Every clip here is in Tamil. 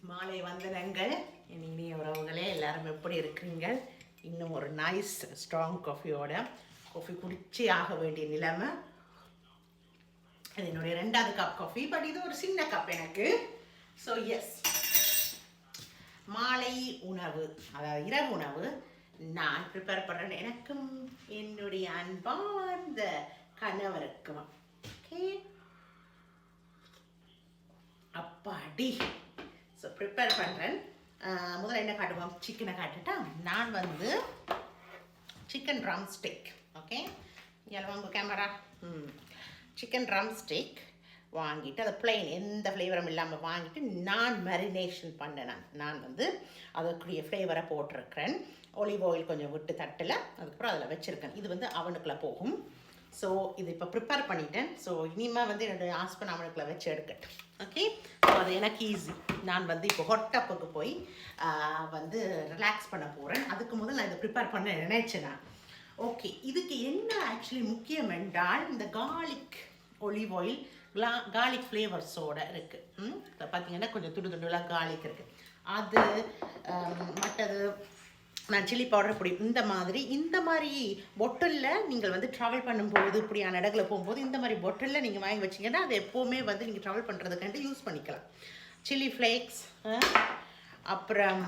மாலை வந்தனங்கள் இனிய உறவுகளே, எல்லாரும் எப்படி இருக்கிறீங்க? இன்னும் ஒரு நைஸ் ஸ்ட்ராங் காஃபியோட காஃபி குடிச்சே ஆக வேண்டிய நிலைமை. இது என்னுடைய 2வது கப் காஃபி, பட் இது ஒரு சின்ன கப் எனக்கு. ஸோ எஸ், மாலை உணவு, அதாவது இரவு உணவு நான் ப்ரிப்பேர் பண்ணுறேன் எனக்கும் என்னுடைய அன்பார்ந்த கணவருக்கும். ஓகே, அப்பாடி. ஸோ ப்ரிப்பேர் பண்ணுறேன். முதல்ல என்ன காட்டுவோம், சிக்கனை காட்டுட்டா. நான் வந்து சிக்கன் ட்ரம் ஸ்டிக், ஓகே, எல்லாம் கேமரா, சிக்கன் ட்ரம் ஸ்டிக் வாங்கிட்டு அதை பிளெயின் எந்த ஃப்ளேவரும் இல்லாமல் வாங்கிட்டு நான் மேரினேஷன் பண்ணேன். நான் வந்து அதுக்குரிய ஃப்ளேவரை போட்டிருக்கிறேன். ஒலிவ் ஆயில் கொஞ்சம் விட்டு தட்டில், அதுக்கப்புறம் அதில் வச்சுருக்கேன். இது வந்து அவனுக்குள்ளே போகும். ஸோ இது இப்போ ப்ரிப்பேர் பண்ணிட்டேன். ஸோ இனிமேல் வந்து என்னுடைய ஹஸ்பண்ட் அவனுக்குள்ளே வச்சு எடுக்கட்டும். ஓகே, ஸோ அது எனக்கு ஈஸி. நான் வந்து இப்போ ஹொட்டப்புக்கு போய் வந்து ரிலாக்ஸ் பண்ண போகிறேன். அதுக்கு முதல் நான் இதை ப்ரிப்பேர் பண்ண நினைச்சேன் நான். ஓகே, இதுக்கு என்ன ஆக்சுவலி முக்கியம் என்றால் இந்த கார்லிக் ஒலிவ் ஆயில் கார்லிக் ஃப்ளேவர்ஸோடு இருக்குது. பார்த்தீங்கன்னா கொஞ்சம் துண்டு துண்டுலாம் கார்லிக் இருக்குது. அது மற்றது நான் சில்லி பவுடர் பொடி இந்த மாதிரி பொட்டலில் நீங்கள் வந்து ட்ராவல் பண்ணும்போது, இப்படியான இடங்களை போகும்போது இந்த மாதிரி பொட்டலில் நீங்கள் வாங்கி வச்சிங்கன்னா அது எப்போவுமே வந்து நீங்கள் ட்ராவல் பண்ணுறதுக்காண்டி யூஸ் பண்ணிக்கலாம். சில்லி ஃப்ளேக்ஸ், அப்புறம்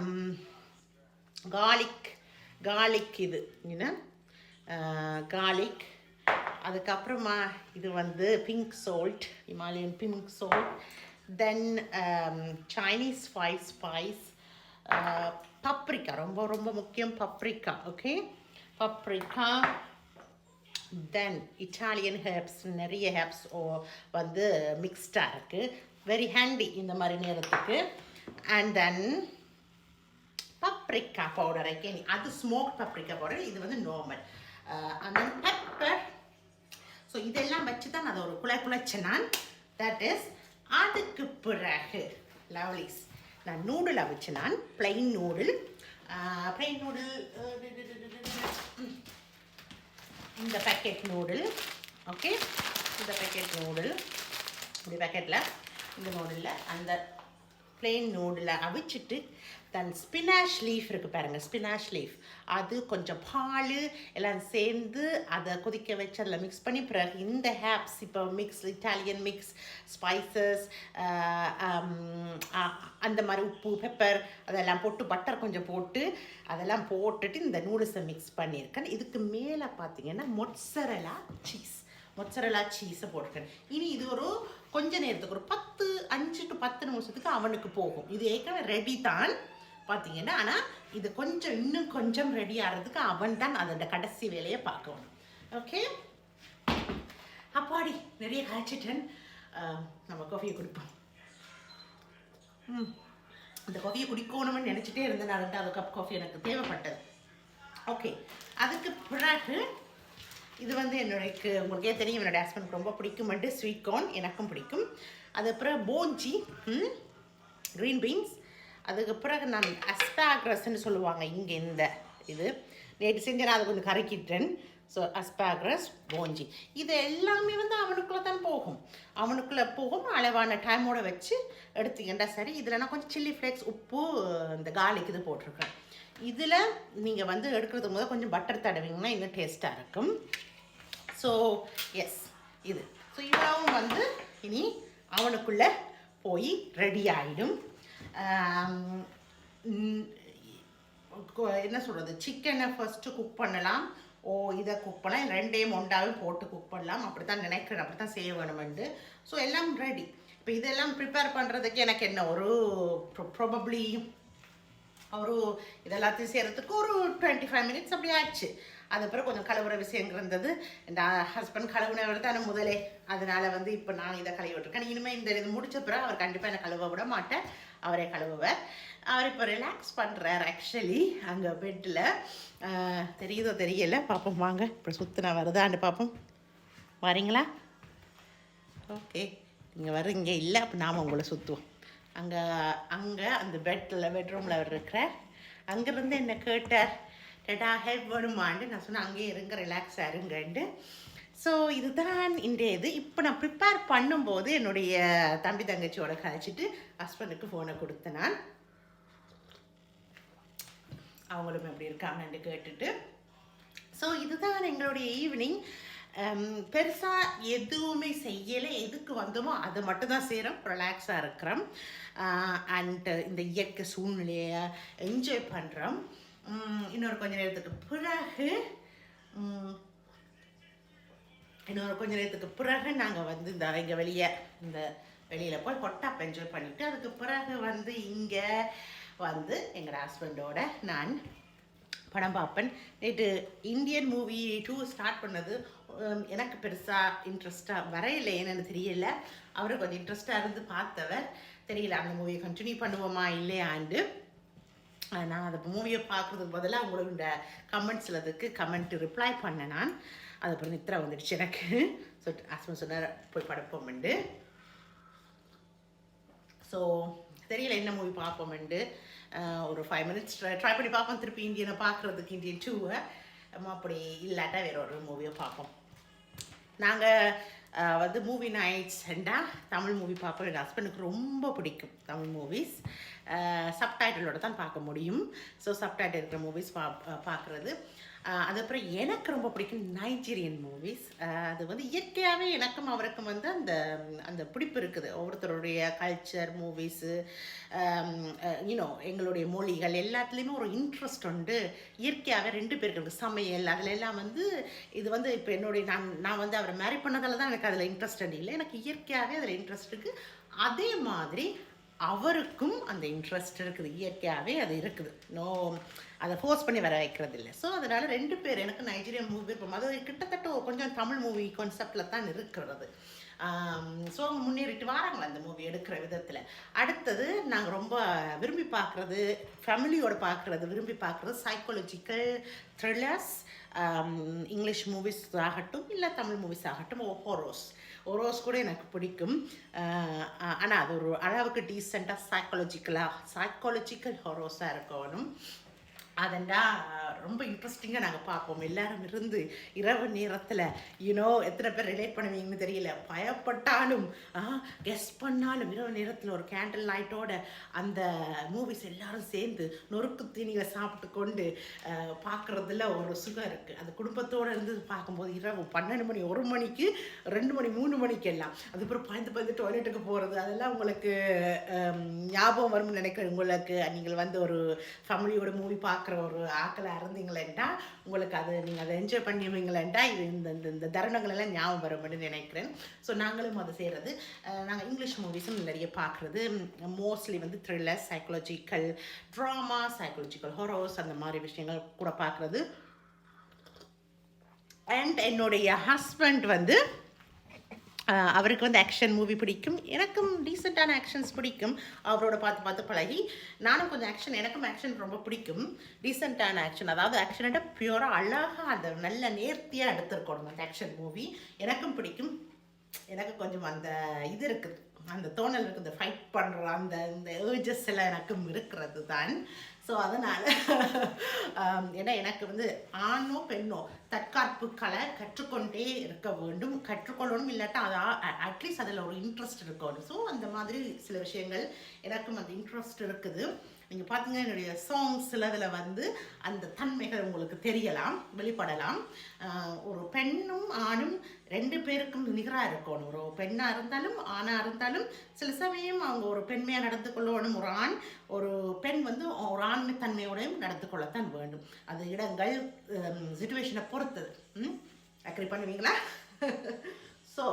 கார்லிக் இது என்ன கார்லிக், அதுக்கப்புறமா இது வந்து pink salt, Himalayan pink salt, then Chinese spice, paprika, ரொம்ப ரொம்ப முக்கியம் paprika. Okay, paprika, then Italian herbs, நிறைய ஹெர்ப்ஸ் வந்து மிக்ஸ்டாக இருக்குது, வெரி ஹேண்டி இந்த மாதிரி நேரத்துக்கு. And then paprika powder, again அது ஸ்மோக் பப்ரிக்கா பவுடர், இது வந்து normal. And then pepper. So இதெல்லாம் வச்சு தான் அதை ஒரு குழைச்சேன் நான். தட் இஸ், அதுக்கு பிறகு லவ்லிஸ் நான் நூடுலை வச்சு, நான் பிளெயின் நூடுல் இந்த பேக்கெட் நூடுல். ஓகே, இந்த பேக்கெட் நூடுல், இப்படி பேக்கெட்டில் இந்த நூடுலில் அந்த பிளெயின் நூடுலை அவிச்சிட்டு, தன் ஸ்பினாஷ் லீஃப் இருக்குது பாருங்கள், ஸ்பினாஷ் லீஃப், அது கொஞ்சம் பால் எல்லாம் சேர்ந்து அதை கொதிக்க வச்சு அதில் மிக்ஸ் பண்ணி, பிறகு இந்த ஹேப்ஸ் இப்போ இட்டாலியன் மிக்ஸ் ஸ்பைசஸ், அந்த மாதிரி உப்பு பெப்பர் அதெல்லாம் போட்டு, பட்டர் கொஞ்சம் போட்டு அதெல்லாம் போட்டுட்டு இந்த நூடுல்ஸை மிக்ஸ் பண்ணியிருக்கேன். இதுக்கு மேலே பார்த்தீங்கன்னா மொட்சரெல்லா சீஸை போட்டிருக்கேன். இனி இது ஒரு கொஞ்ச நேரத்துக்கு ஒரு 5 to 10 நிமிஷத்துக்கு அவனுக்கு போகும். இது ஏற்கனவே ரெடி தான் பார்த்தீங்கன்னா, ஆனால் இது இன்னும் கொஞ்சம் ரெடி ஆகிறதுக்கு அவன் தான் அதோட கடைசி வேலையை பார்க்கணும். ஓகே, அப்பாடி நிறைய காய்ச்சிட்டேன். நம்ம காஃபியை குடிப்போம். அந்த காஃபியை குடிக்கணும்னு நினச்சிட்டே இருந்தேன். 2வது கப் காஃபி எனக்கு தேவைப்பட்டது. ஓகே, அதுக்கு பிறகு இது வந்து உங்களுக்கே தெரியும், என்னோடய ஹஸ்பண்ட் ரொம்ப பிடிக்கும்ட்டு ஸ்வீட் கார்ன், எனக்கும் பிடிக்கும். அதுக்கப்புறம் போஞ்சி, க்ரீன் பீன்ஸ், அதுக்கு பிறகு நான் அஸ்பாக்ரஸ்ன்னு சொல்லுவாங்க இங்கே, இந்த இது நேற்று செஞ்சேன், அதை கொஞ்சம் கறக்கிட்டேன். ஸோ அஸ்பாக்ரஸ், போஞ்சி, இது எல்லாமே வந்து அவனுக்குள்ளே தான் போகும். அளவான டைமோடு வச்சு எடுத்தீங்கன்னா சரி. இதில் நான் கொஞ்சம் சில்லி ஃப்ளேக்ஸ், உப்பு, இந்த கார்லிக் இது போட்டிருக்கேன். இதில் நீங்கள் வந்து எடுக்கிறதுக்கு முதல் கொஞ்சம் பட்டர் தடவிங்கன்னா இன்னும் டேஸ்ட்டாக இருக்கும். ஸோ எஸ், இது ஸோ இவ்வளவும் வந்து இனி அவனுக்குள்ளே போய் ரெடி ஆகிடும். என்ன சொல்கிறது, சிக்கனை ஃபஸ்ட்டு குக் பண்ணலாம், இதை குக் பண்ணலாம், 2யும் ஒன்றாவே போட்டு குக் பண்ணலாம். அப்படி தான் நினைக்கிறேன், அப்படி தான் செய்ய வேணுமெண்டு. ஸோ எல்லாம் ரெடி. இப்போ இதெல்லாம் ப்ரிப்பேர் பண்ணுறதுக்கு எனக்கு என்ன ஒரு ப்ராபப்ளி இதெல்லாத்தையும் செய்கிறதுக்கு ஒரு 25 மினிட்ஸ் அப்படி ஆயிடுச்சு. அதுக்கப்புறம் கொஞ்சம் கழுவுற விஷயங்கள் இருந்தது. என் ஹஸ்பண்ட் கழுவுனவர் தானே முதலே, அதனால் வந்து இப்போ நான் இதை கழுவி விட்டுருக்கேன். இனிமேல் இந்த இது முடிச்ச பிறகு அவர் கண்டிப்பாக என்னை கழுவ விட மாட்டேன், அவரே கழுவுவார். அவர் இப்போ ரிலாக்ஸ் பண்ணுறார் ஆக்சுவலி அங்கே பெட்டில். தெரியுதோ தெரியலை, பார்ப்போம் வாங்க. இப்போ சுற்றினா வருதான்னு பார்ப்போம். வரீங்களா? ஓகே, நீங்கள் வர்றீங்க. இல்லை, அப்போ நாம் உங்களை சுற்றுவோம். அங்கே அந்த பெட்ரூமில் அவர் இருக்கிறார். அங்கேருந்து என்ன கேட்டார், டேட்டா ஹெல்ப் வேணுமான்னு. நான் சொன்னேன் அங்கேயே இருங்க, ரிலாக்ஸாக இருங்கன்ட்டு. ஸோ இதுதான் இன்றைய இது. இப்போ நான் ப்ரிப்பேர் பண்ணும்போது என்னுடைய தம்பி தங்கச்சியோட கழிச்சிட்டு ஹஸ்பண்டுக்கு ஃபோனை கொடுத்தேன். நான் அவங்களும் எப்படி இருக்காங்கன்னு கேட்டுட்டு. ஸோ இதுதான் எங்களுடைய ஈவினிங். பெருசாக எதுவுமே செய்யலை, எதுக்கு வந்தோமோ அதை மட்டும்தான் செய்கிறோம், ரிலாக்ஸாக இருக்கிறோம் அண்ட் இந்த இயற்கை சூழ்நிலையை என்ஜாய் பண்ணுறோம். இன்னொரு கொஞ்ச நேரத்துக்கு பிறகு நாங்கள் வந்து இந்த இங்கே வெளியில் போய் கொட்டாப்ப என்ஜாய் பண்ணிவிட்டு அதுக்கு பிறகு வந்து இங்கே வந்து எங்களோட ஹஸ்பண்டோட நான் படம் பார்ப்பேன். நேற்று இந்தியன் மூவி 2 ஸ்டார்ட் பண்ணது எனக்கு பெருசாக இன்ட்ரெஸ்டாக வரையில்லை, என்னென்னு தெரியல. அவரு கொஞ்சம் இன்ட்ரெஸ்டாக இருந்து பார்த்தவர், தெரியல அந்த மூவியை கண்டினியூ பண்ணுவோமா இல்லையாண்டு. நான் அந்த மூவியை பார்க்குறதுக்கு பதிலாக உங்களுக்கு இந்த கமெண்ட் ரிப்ளை பண்ணேன். நான் அது அப்புறம் நித்ரா வந்துடுச்சு எனக்கு. ஸோ ஹஸ்பண்ட் சொன்னார் போய் படப்போம்ண்டு. ஸோ தெரியல என்ன மூவி பார்ப்போம்ண்டு. ஒரு 5 minutes ட்ரை பண்ணி பார்ப்போம், திருப்பி இந்தியனை பார்க்குறதுக்கு இந்தியன் 2 அப்படி இல்லாட்டா வேற ஒரு மூவியை பார்ப்போம். நாங்கள் வந்து மூவி நைட்ஸ்ண்டா தமிழ் மூவி பார்ப்போம். எங்கள் ஹஸ்பண்டுக்கு ரொம்ப பிடிக்கும் தமிழ் மூவிஸ். சப்டைட்டிலோட தான் பார்க்க முடியும். ஸோ சப்டைட்டில் இருக்கிற மூவிஸ் பார்க்குறது. அதுக்கப்புறம் எனக்கு ரொம்ப பிடிக்கும் நைஜீரியன் மூவிஸ். அது வந்து இயற்கையாகவே எனக்கும் அவருக்கும் வந்து அந்த அந்த பிடிப்பு இருக்குது. ஒவ்வொருத்தருடைய கல்ச்சர் மூவிஸு எங்களுடைய மொழிகள் எல்லாத்துலேயுமே ஒரு இன்ட்ரெஸ்ட் உண்டு. இயற்கையாகவே 2 பேருக்கு இருக்குது. சமையல் அதில் எல்லாம் வந்து இது வந்து இப்போ என்னுடைய நான் வந்து அவரை மேரி பண்ணதால தான் எனக்கு அதில் இன்ட்ரெஸ்ட் இல்லை, எனக்கு இயற்கையாகவே அதில் இன்ட்ரெஸ்ட் இருக்குது. அதே மாதிரி அவருக்கும் அந்த இன்ட்ரெஸ்ட் இருக்குது, இயற்கையாகவே அது இருக்குது. அதை ஃபோர்ஸ் பண்ணி வர வைக்கிறது இல்லை. ஸோ அதனால் 2 பேர் எனக்கு நைஜீரியன் மூவி விருப்பம். அது கிட்டத்தட்ட கொஞ்சம் தமிழ் மூவி கான்செப்டில் தான் இருக்கிறது. ஸோ அவங்க முன்னேறிட்டு வராங்களா அந்த மூவி எடுக்கிற விதத்தில். அடுத்தது நாங்கள் ரொம்ப விரும்பி பார்க்குறது, ஃபேமிலியோடு விரும்பி பார்க்குறது சைக்காலஜிக்கல் த்ரில்லர்ஸ். இங்கிலீஷ் மூவிஸ் ஆகட்டும் இல்லை தமிழ் மூவிஸ் ஆகட்டும். ஹொரோஸ் கூட எனக்கு பிடிக்கும். ஆனால் அது ஒரு அளவுக்கு டீசெண்டாக சைக்காலஜிக்கல் ஹொரோஸாக இருக்கணும். அதெண்டா ரொம்ப இன்ட்ரெஸ்டிங்காக நாங்கள் பார்ப்போம். எல்லாரும் இருந்து இரவு நேரத்தில் எத்தனை பேர் ரிலேட் பண்ணுவீங்கன்னு தெரியல, பயப்பட்டாலும் கெஸ் பண்ணாலும் இரவு நேரத்தில் ஒரு கேண்டில் லைட்டோட அந்த மூவிஸ் எல்லாரும் சேர்ந்து நொறுக்கு தீனியை சாப்பிட்டு கொண்டு பார்க்குறதுல ஒரு சுகம் இருக்குது. அது குடும்பத்தோடு இருந்து பார்க்கும்போது இரவு 12 மணி 1 மணிக்கு 2 மணி 3 மணிக்கு எல்லாம் அதுக்கப்புறம் பயந்து டாய்லெட்டுக்கு போகிறது அதெல்லாம் உங்களுக்கு ஞாபகம் வரும்னு நினைக்கிறேன். உங்களுக்கு நீங்கள் வந்து ஒரு ஃபேமிலியோட மூவி பார்க்குற ஒரு ஆக்களை இருந்தீங்களேன்டா உங்களுக்கு அது நீங்கள் அதை என்ஜாய் பண்ணுவீங்களேன்டா இது இந்த தருணங்கள் எல்லாம் ஞாபகம் வரும்னு நினைக்கிறேன். ஸோ நாங்களும் அதை செய்கிறது. நாங்கள் இங்கிலீஷ் மூவிஸும் நிறைய பார்க்குறது. மோஸ்ட்லி வந்து த்ரில்லர், சைக்காலஜிக்கல் ட்ராமா, சைக்காலஜிக்கல் ஹொரோஸ் அந்த மாதிரி விஷயங்கள் கூட பார்க்குறது. அண்ட் என்னுடைய ஹஸ்பண்ட் வந்து அவருக்கு வந்து ஆக்ஷன் மூவி பிடிக்கும், எனக்கும் டீசெண்டான ஆக்ஷன்ஸ் பிடிக்கும். அவரோட பார்த்து பழகி நானும் கொஞ்சம் எனக்கும் ஆக்ஷன் ரொம்ப பிடிக்கும். டீசெண்டான ஆக்ஷன், அதாவது ஆக்ஷன்ட்ட பியூராக அழகாக அந்த நல்ல நேர்த்தியாக எடுத்துருக்கணும் அந்த ஆக்ஷன் மூவி எனக்கும் பிடிக்கும். எனக்கு கொஞ்சம் அந்த இது இருக்குது, அந்த தோணல் இருக்குது, இந்த ஃபைட் பண்ணுற அந்த ஏர்ஜஸ் எல்லாம் எனக்கும் இருக்கிறது தான். ஸோ அதனால் ஏன்னா எனக்கு வந்து ஆணோ பெண்ணோ தற்காப்பு கலை கற்றுக்கொண்டே இருக்க வேண்டும், கற்றுக்கொள்ளணும். இல்லாட்டா அதை அட்லீஸ்ட் அதில் ஒரு இன்ட்ரெஸ்ட் இருக்கணும். ஸோ அந்த மாதிரி சில விஷயங்கள் எனக்கும் அந்த இன்ட்ரெஸ்ட் இருக்குது. நீங்கள் பார்த்தீங்கன்னா என்னுடைய சாங்ஸ் சிலதில் வந்து அந்த தன்மைகள் உங்களுக்கு தெரியலாம், வெளிப்படலாம். ஒரு பெண்ணும் ஆணும் 2 பேருக்கும் நிகராக இருக்கணும். ஒரு பெண்ணாக இருந்தாலும் ஆணாக இருந்தாலும் சில சமயம் அவங்க ஒரு பெண்மையாக நடந்து கொள்ளணும். ஒரு பெண் வந்து ஒரு ஆண்மை தன்மையோடையும் நடந்து கொள்ளத்தான் வேண்டும். அது இடங்கள் சிச்சுவேஷனை பொறுத்தது. அக்ரி பண்ணுவீங்களா? So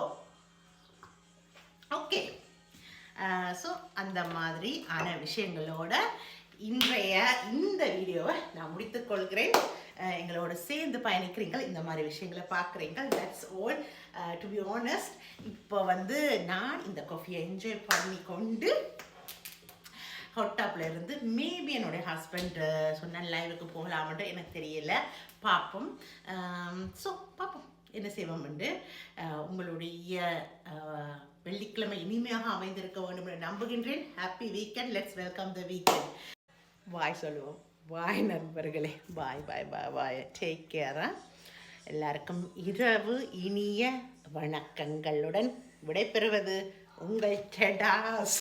okay. ஸோ அந்த மாதிரி ஆன விஷயங்களோட இன்றைய இந்த வீடியோவை நான் முடித்துக்கொள்கிறேன். எங்களோட சேர்ந்து பயணிக்கிறீங்கள், இந்த மாதிரி விஷயங்களை பார்க்குறீங்க. That's all. To be honest, இப்போ வந்து நான் இந்த காஃபியை என்ஜாய் பண்ணி கொண்டு ஹாட்டாப்பில் இருந்து மேபி என்னுடைய ஹஸ்பண்ட் சொன்ன லைவுக்கு போகலாம்ன்ட்டு எனக்கு தெரியல, பார்ப்போம். ஸோ பார்ப்போம் என்ன செய்வோம்ண்டு. உங்களுடைய வெள்ளிக்கிழமை இனிமையாக அமைந்திருக்க வேண்டும் என்று நம்புகின்றேன். Happy weekend. Let's welcome the weekend. Bye சொல்லுவோம். பாய் நண்பர்களே. Bye bye bye bye. Take care. எல்லாருக்கும் இரவு இனிய வணக்கங்களுடன் விடைபெறுவது உங்கள் டெடாஸ்.